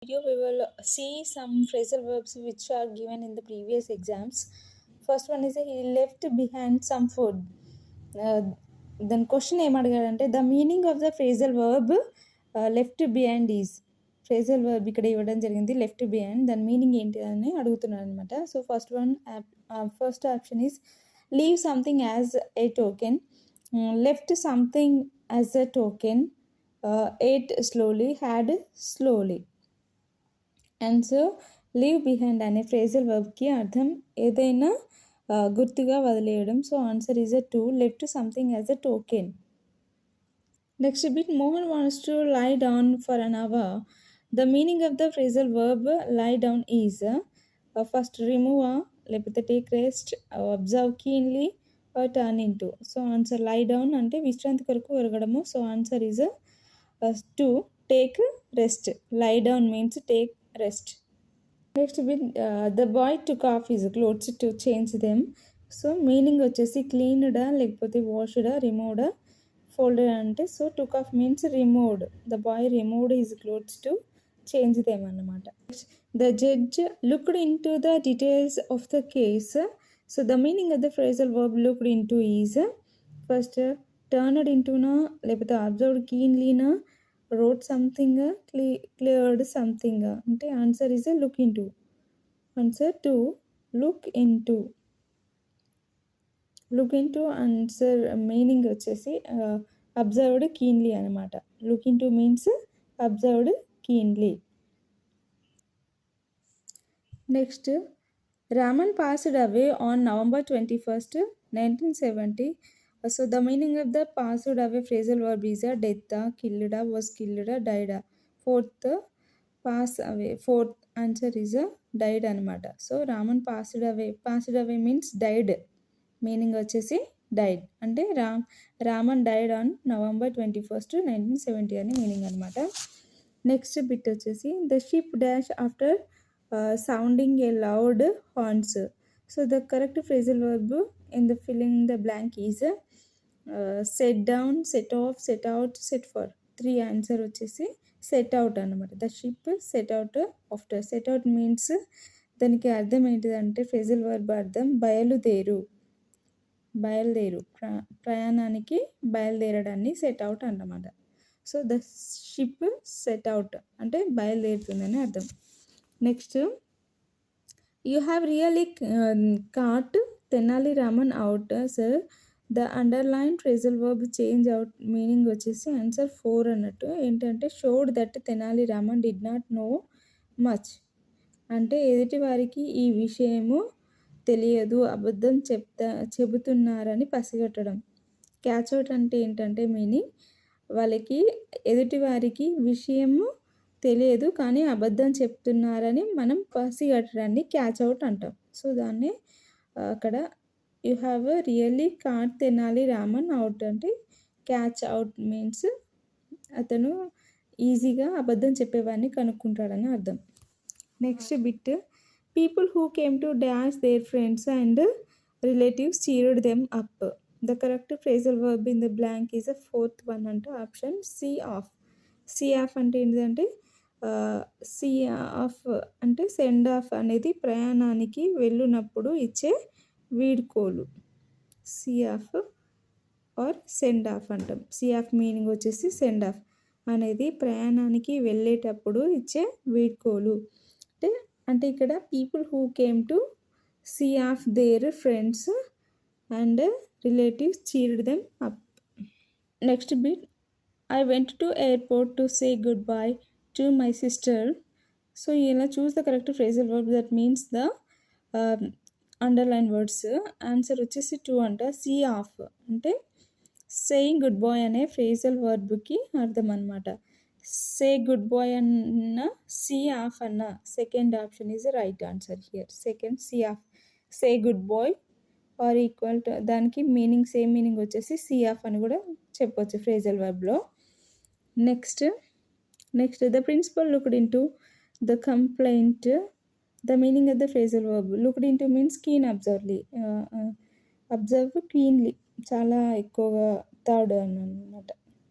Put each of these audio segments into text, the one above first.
Video we will see some phrasal verbs which are given in the previous exams. First one is he left behind some food. Then question ఏం అడిగాడంటే the meaning of the phrasal verb left behind is phrasal verb ఇక్కడ ఇవ్వడం జరిగింది left behind దాని meaning ఏంటి అని అడుగుతున్నాడు అనమాట. So first option is leave something as a token, left something as a token, ate slowly, had slowly. Answer leave behind అనే phrasal వర్బ్కి అర్థం ఏదైనా గుర్తుగా వదిలేయడం. So answer is a two, left something as a token. Next bit Mohan wants to lie down for an hour. The meaning of the phrasal verb lie down is first remove లేకపోతే take rest, observe keenly, turn in to. So answer lie down అంటే విశ్రాంతి కొరకు ఒరగడము. So answer is two, take rest. Lie down means take rest. Next bit the boy took off his clothes to change them. So meaning వచ్చేసి క్లీన్డా లేకపోతే వాష్డా, రిమూవ్డా, folded అంటే. So took off means removed. The boy removed his clothes to change them అన్నమాట. The judge looked in to the details of the case. So the meaning of the phrasal verb looked in to is first turned in టునా లేకపోతే observed కీన్లీనా, wrote something, cleared something అంటే answer is look in to. Answer two, look in to. Look in to answer meaning వచ్చేసి observed keenly అనమాట. Look in to means observed keenly. Next Raman passed away on November 21st, 1970. So the meaning of the passed away phrasal verb is a death, killed, was killed, died. Fourth, pass away. Fourth answer is a died anamata. So Raman passed away. Passed away means died. Meaning వచ్చేసి died. అంటే Raman died on November 21st, 1970 అని meaning అనమాట. Next bit వచ్చేసి the ship dash after sounding a loud horns. So the correct phrasal verb in the filling the blank is set down, set off, set out, set for. Three answer వచ్చేసి set out అనమాట. The ship set out after. Set out means దానికి అర్థం ఏంటిదంటే phrasal verb అర్థం బయలుదేరు, బయలుదేరు, ప్రయాణానికి బయలుదేరడాన్ని సెట్ అవుట్ అన్నమాట. So the ship set out అంటే బయలుదేరుతుందని అర్థం. Next you have really caught Tenali Raman out. Sir the underline phrasal verb change out meaning వచ్చేసి ఆన్సర్ ఫోర్ అన్నట్టు. ఏంటంటే showed that Tenali Raman did not know much అంటే ఎదుటి వారికి ఈ విషయము తెలియదు, అబద్ధం చెబుతున్నారని పసిగట్టడం. క్యాచ్ అవుట్ అంటే ఏంటంటే మీనింగ్ వాళ్ళకి ఎదుటి వారికి విషయము తెలియదు కానీ అబద్ధం చెప్తున్నారని మనం పసిగట్టడాన్ని క్యాచ్ అవుట్ అంటాం. సో దాన్ని అక్కడ you have really caught Tenali Raman out అంటే క్యాచ్ అవుట్ మీన్స్ అతను ఈజీగా అబద్ధం చెప్పేవాడిని కనుక్కుంటాడని అర్థం. Next bit people who came to dash their friends and relatives cheered them up. The correct phrasal verb in the blank is a fourth one అంటే option see off. See off అంటే ఏంటంటే see off అంటే send off అనేది ప్రయాణానికి వెళ్ళినప్పుడు ఇచ్చే వీడ్కోలు. See off or send off అంటాం. సీ ఆఫ్ మీనింగ్ వచ్చేసి సెండ్ ఆఫ్ అనేది ప్రయాణానికి వెళ్ళేటప్పుడు ఇచ్చే వీడ్కోలు. అంటే ఇక్కడ people who came to see off their friends and relatives cheered them up. Next bit I went to airport to say goodbye to my sister. So ఇలా choose the correct phrasal verb that means the underline words. Answer వచ్చేసి two అంట. See off అంటే saying goodbye అనే phrasal వర్బ్కి అర్థం అనమాట. Say goodbye అన్న, see off అన్న, second option is right answer here. Second see off, say goodbye or equal to దానికి మీనింగ్ సేమ్ మీనింగ్ వచ్చేసి సీ ఆఫ్ అని కూడా చెప్పొచ్చు ఫ్రేజల్ వర్బ్లో. Next the principal looked in to the complaint. The meaning of the phrasal verb looked into means keen observely. Observe keenly చాలా ఎక్కువగా third అన్నమాట.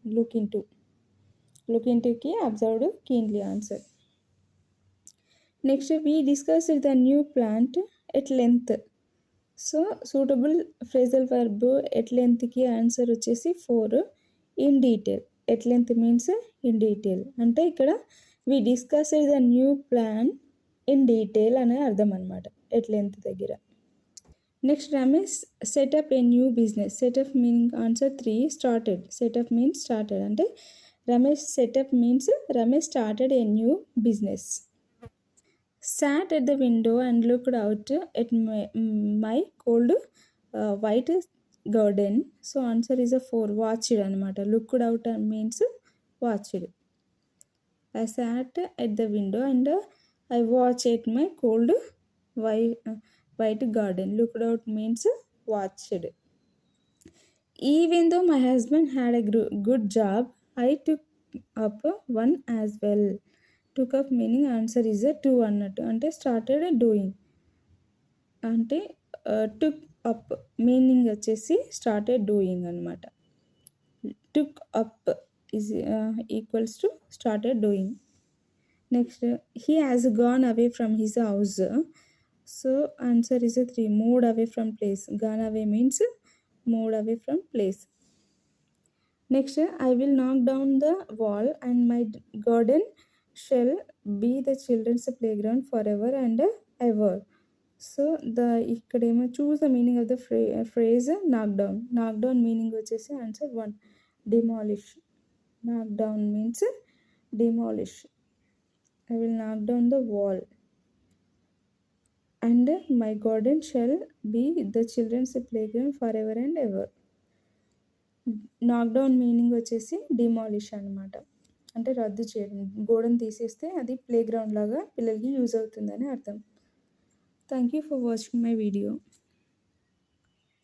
Look ఇంటూకి observed keenly answer. Next we discussed the new plant at length. So suitable phrasal verb at లెంత్కి answer వచ్చేసి 4 in detail. At length means in detail అంటే ఇక్కడ we discussed the new plan in detail అనే అర్థం అనమాట at length దగ్గర. Next Ramesh set up a new business. Set up meaning answer 3 started. Set up means started అంటే Ramesh set up means Ramesh started a new business. Sat at the window and looked out at my cold white garden. So answer is a 4 watched anamata. Looked out means watched. I sat at the window and I watched at my cold white garden. Looked out means watched. Even though my husband had a good job, I took up one as well. Took up meaning answer is 2 అన్నట్టు అంటే started doing అంటే took up meaning వచ్చేసి started doing అనమాట. Took up is equals to started doing. Next he has gone away from his house. So answer is 3 move away from place. Gone away means move away from place. Next I will knock down the wall and my garden shall be the children's playground forever and ever. So ఇక్కడేమో choose the meaning of the phrase knock down. Knock down meaning వచ్చేసి answer 1 demolish. Knock down means demolish. I will knock down the wall and my garden shall be the children's playground for ever and ever. Knock down meaning వచ్చేసి demolish అనమాట అంటే రద్దు చేయడం. గోడను తీసేస్తే అది play ground లాగా పిల్లలకి యూజ్ అవుతుందని అర్థం. Thank you for watching my video.